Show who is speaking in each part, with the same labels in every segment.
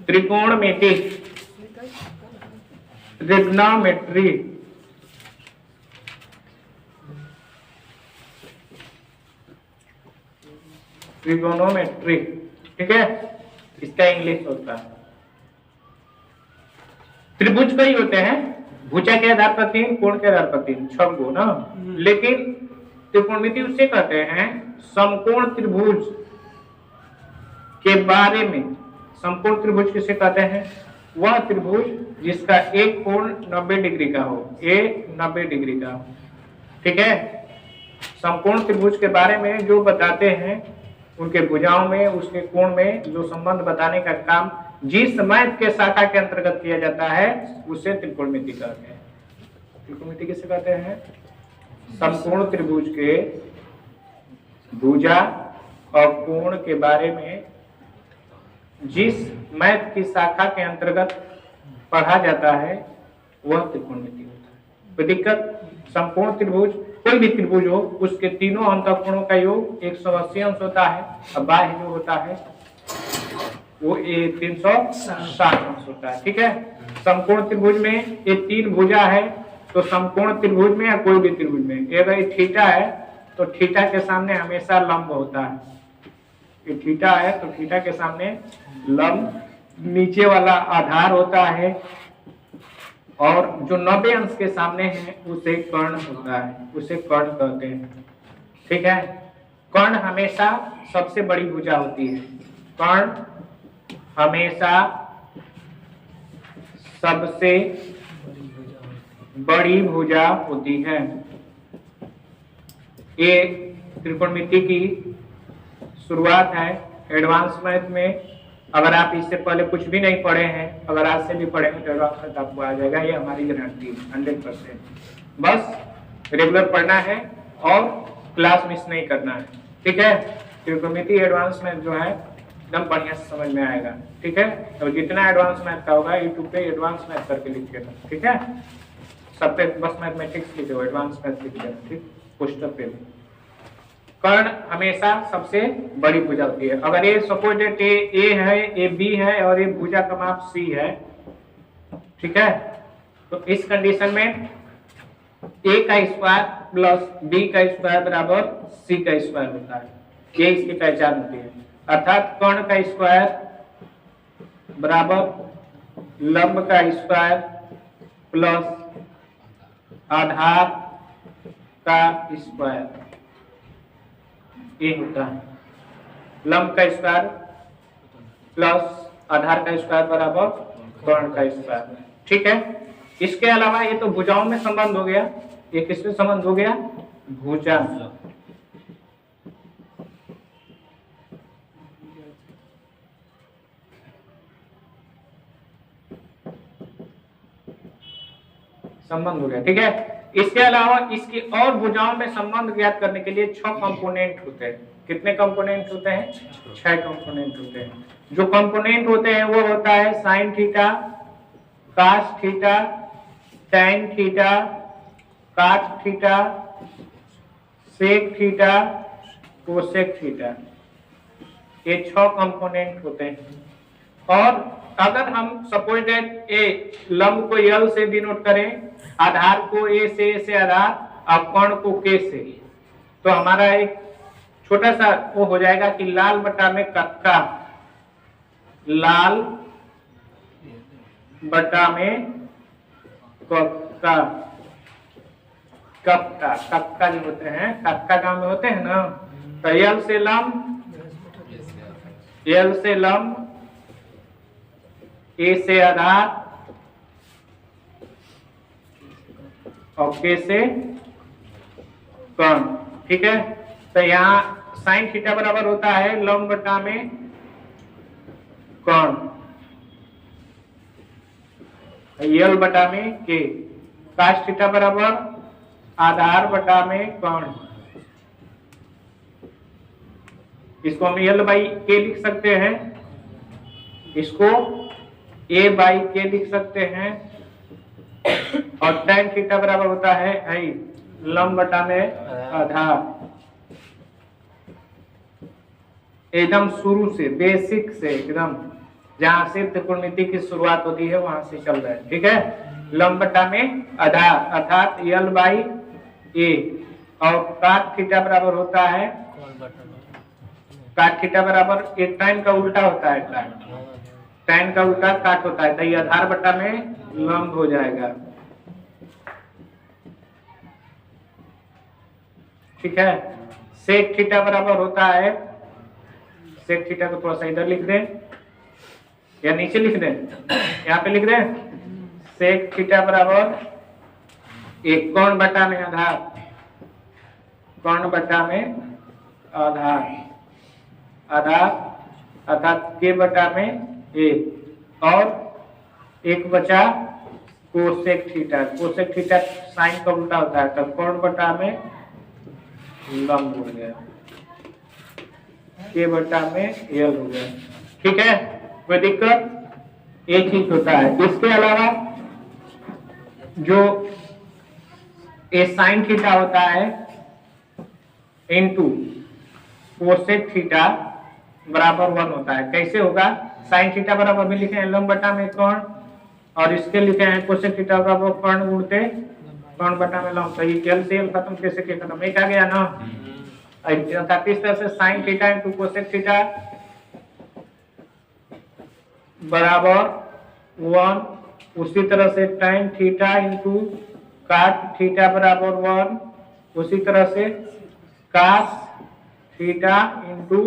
Speaker 1: त्रिकोणमिति, trigonometry, trigonometry, ठीक है, इसका इंग्लिश होता है। त्रिभुज कई होते हैं, भुजा के आधार पर 3, कोण के आधार पर 3, 6 गुण ना, लेकिन त्रिकोणमिति उसे कहते हैं समकोण त्रिभुज के बारे में। समकोण त्रिभुज किसे कहते हैं? वह त्रिभुज जिसका एक कोण 90 डिग्री का हो, ए 90 डिग्री का हो, ठीक है। समकोण त्रिभुज के बारे में जो बताते हैं, उनके भुजाओं में, उसके कोण में जो संबंध बताने का काम जिस मैथ के शाखा के अंतर्गत किया जाता है उसे त्रिकोणमिति कहते हैं। त्रिकोणमिति किसे कहते हैं? समकोण त्रिभुज के भुजा और कोण के बारे में जिस मैथ की शाखा के अंतर्गत पढ़ा जाता है वह त्रिकोणमिति होता है। कोई दिक्कत? समकोण त्रिभुज कोई भी त्रिभुज हो, उसके तीनों अंतःकोणों का योग 180 अंश होता है, और बाह्य जो होता है वो 360 अंश होता है, ठीक है। समकोण त्रिभुज में ये 3 भुजा है, तो समकोण त्रिभुज में या कोई भी त्रिभुज में अगर ये थीटा है तो थीटा के सामने हमेशा लंब होता है। ये थीटा है तो थीटा के सामने लंब, नीचे वाला आधार होता है, और जो 90 अंश के सामने है उसे कर्ण होता है, उसे कर्ण कहते हैं, ठीक है। कर्ण हमेशा सबसे बड़ी भुजा होती है, कर्ण हमेशा सबसे बड़ी भुजा होती है। ये त्रिकोणमिति की शुरुआत है एडवांस मैथ में। अगर आप इससे पहले कुछ भी नहीं पढ़े हैं, अगर आज से भी पढ़ेंगे तो एडवांस मैथ आपको आ जाएगा, ये हमारी गारंटी 100%। बस रेगुलर पढ़ना है और क्लास मिस नहीं करना है, ठीक है। त्रिकोणमिति एडवांस मैथ जो है एकदम बढ़िया से समझ में आएगा, ठीक है। तो जितना एडवांस मैथ का होगा यूट्यूब पे एडवांस मैथ करके लिखिएगा, ठीक है। सब पे बस मैथमेटिक्स लिखे हो, एडवांस मैथ लिखिएगा, ठीक, पोस्टर पे भी। कर्ण हमेशा सबसे बड़ी भुजा होती है। अगर ये सपोज ए है, ए बी है और ये भुजा का माप सी है, ठीक है, तो इस कंडीशन में ए का स्क्वायर प्लस बी का स्क्वायर बराबर सी का स्क्वायर होता है, ये इसकी पहचान होती है। अर्थात कर्ण का स्क्वायर बराबर लंब का स्क्वायर प्लस आधार का स्क्वायर, ये होता है। लंब का स्क्वायर प्लस आधार का स्क्वायर बराबर कर्ण का स्क्वायर, ठीक है। इसके अलावा ये तो भुजाओं में संबंध हो गया, ये किसमें संबंध हो गया? भुजा। संबंध हो गया, ठीक है। इसके अलावा इसकी और भुजाओं में संबंध ज्ञात करने के लिए 6 कंपोनेंट होते हैं। कितने कंपोनेंट होते हैं? 6 कंपोनेंट होते हैं। जो कंपोनेंट होते हैं वो होता है sine theta, cos theta, tan theta, cot theta, sec theta, cosec theta. ये 6 कंपोनेंट होते हैं। और अगर हम सपोज दैट ए लंब को यल से डिनोट करें, आधार को ए से आधार, और कर्ण को के से, तो हमारा एक छोटा सा वो हो जाएगा कि लाल बटा में कक्का, लाल बटा में कक्का, कक्का, कक्का जो होते हैं, कक्का गांव में होते हैं ना, तो यल से लंब, यल से लंब, ए से आधार और के से कर्ण, ठीक है। तो यहाँ साइन थीटा बराबर होता है लंब बटा में कर्ण, यल बटा में के, काश थीटा बराबर आधार बटा में कर्ण। इसको हम यल बाई के लिख सकते हैं, इसको ए बाई के लिख सकते हैं, और tan थीटा बराबर होता है लंब बटा में आधार, एकदम शुरू से, बेसिक से, एकदम जहां से त्रिकोणमिति की शुरुआत होती है वहां से चल रहा है। ठीक है, लंब बटा में आधार अर्थात यल बाई ए, और काट थीटा बराबर होता है, काट थीटा बराबर एक टाइम का उल्टा होता है, टाइम का उल्टा काट होता है, तो ये आधार बटा में लंब हो जाएगा। ठीक है, सेक थीटा बराबर होता है, सेक थीटा को थोड़ा सा इधर लिख दें या नीचे लिख दें, यहाँ पे लिख दें, सेक थीटा बराबर एक कोण बटा में आधार, कोण बटा में आधार, आधार अर्थात के बटा में ए, और एक बचा cosec theta, cosec theta sine का उल्टा होता है, तो कोण बटा में लंब हो गया, के बटा में एल हो गया। ठीक है, कोई दिक्कत? एक चीज होता है। इसके अलावा जो ए साइन थीटा होता है इनटू कोसेक थीटा बराबर 1 होता है। कैसे होगा? साइन थीटा बराबर में लिखे हैं लंब बटा में कोण, और इसके लिखे हैं कोसेक थीटा बराबर कोण उड़ते कोण बटा में लंब। तो ये एल से एल खत्म, कैसे के खत्म, एक आ गया ना। अर्थात इस तरह से sine theta into cosec theta बराबर 1, उसी तरह से tan theta into cot theta बराबर 1, उसी तरह से cos theta into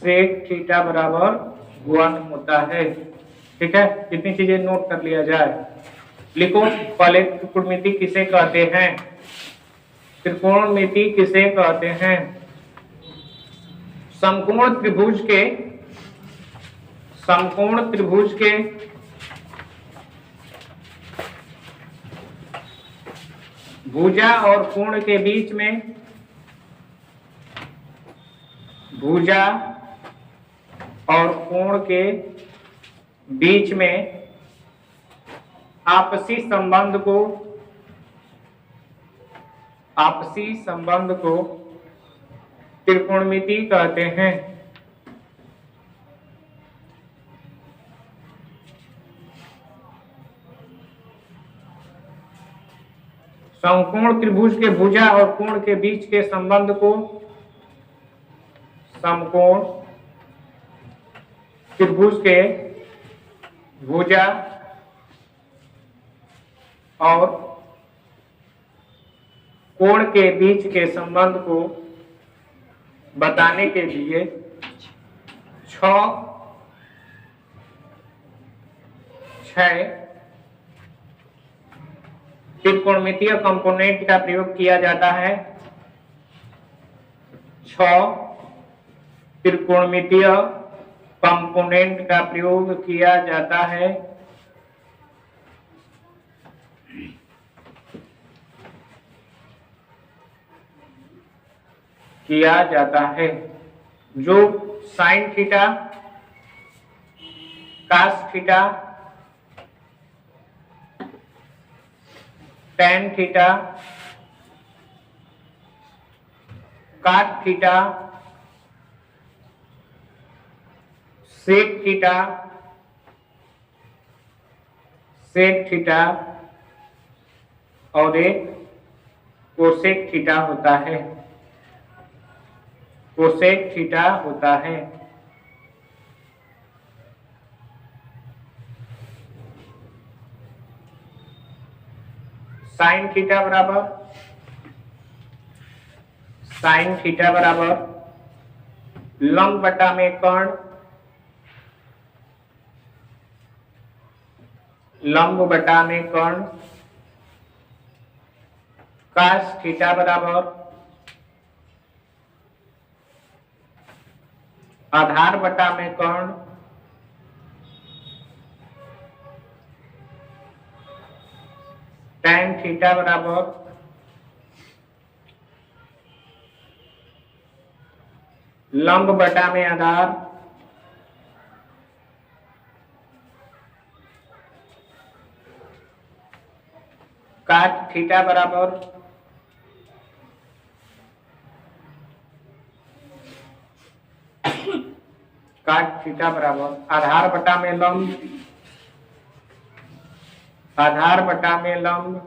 Speaker 1: sec theta बराबर 1 होता है। ठीक है, इतनी चीजें नोट कर लिया जाए। लिखो, पहले त्रिकोणमिति किसे कहते हैं? त्रिकोणमिति किसे कहते हैं? समकोण त्रिभुज के, समकोण त्रिभुज के भुजा और कोण के बीच में, भुजा और कोण के बीच में आपसी संबंध को, आपसी संबंध को त्रिकोणमिति कहते हैं। समकोण त्रिभुज के भुजा और कोण के बीच के संबंध को समकोण त्रिभुज के भुजा और कोण के बीच के संबंध को बताने के लिए 6 त्रिकोणमितीय कंपोनेंट का प्रयोग किया जाता है। 6 त्रिकोणमितीय कंपोनेंट का प्रयोग किया जाता है। किया जाता है जो sine theta, cos theta, tan theta, cot theta, sec theta, sec theta और एक कोसेक थीटा होता है, कोसेक थीटा होता है। साइन थीटा बराबर, साइन थीटा बराबर लंब बटा में कर्ण, लंब बटा में कर्ण, कास थीटा बराबर आधार बटा में कर्ण, टैन थीटा बराबर लंब बटा में आधार, काट थीटा बराबर काट थीटा बराबर आधार बटा में लंब, आधार बटा में लंब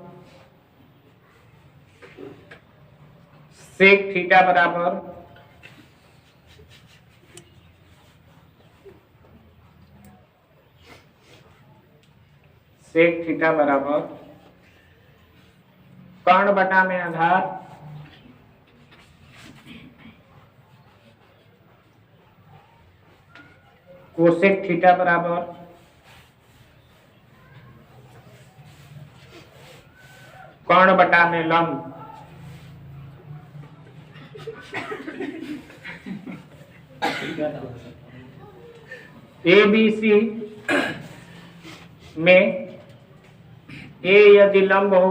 Speaker 1: सेक थीटा बराबर सेक थीटा बराबर कर्ण बटा में आधार कोसेक थीटा बराबर कर्ण बटा में लंब ए बी सी में ए यदि लंब हो,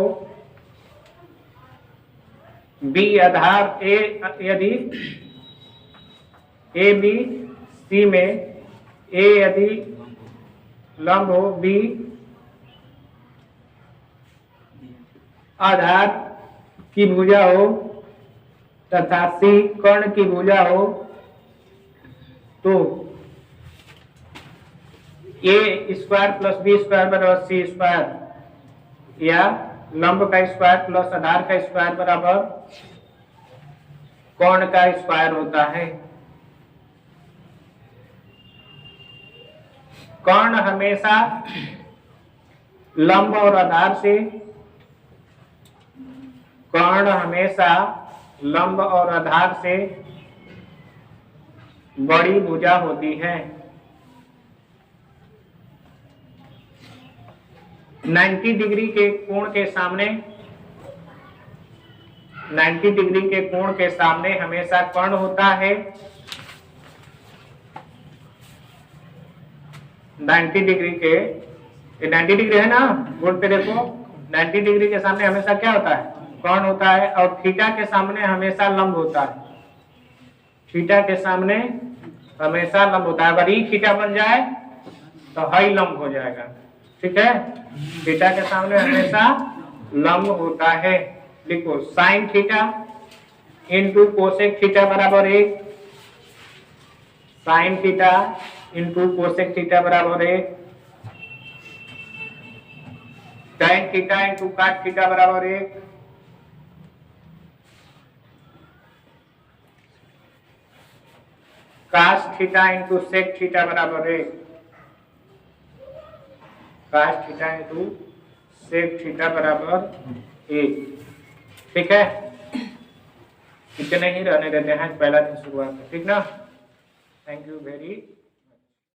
Speaker 1: बी आधार ए यदि ए बी सी में ए यदि लंब हो, बी आधार की भुजा हो तथा सी कर्ण की भुजा हो, तो ए स्क्वायर प्लस बी स्क्वायर बराबर सी स्क्वायर या लंब का स्क्वायर प्लस आधार का स्क्वायर बराबर कर्ण का स्क्वायर होता है। कर्ण हमेशा लंब और आधार से, कर्ण हमेशा लंब और आधार से बड़ी भुजा होती है। 90 डिग्री के कोण के सामने, 90 डिग्री के कोण के सामने हमेशा कर्ण होता है। 90 डिग्री के, ये 90 डिग्री है ना, बोर्ड पे देखो, 90 डिग्री के सामने हमेशा क्या होता है? कर्ण होता है। और थीटा के सामने हमेशा लंब होता है। थीटा के सामने हमेशा लंब होता है। अगर ई थीटा बन जाए तो हाई लंब हो जाएगा, ठीक है। थीटा के सामने हमेशा लंब होता है। लिखो sine theta into cosec theta बराबर 1, sine theta into cosec theta बराबर 1, tan theta into cot theta बराबर 1, cos theta into sec theta बराबर 1, cos theta into sec theta बराबर 1, ठीक है। इतने ही रहने देते हैं, पहला दिन शुरुआत में, ठीक ना। Thank you very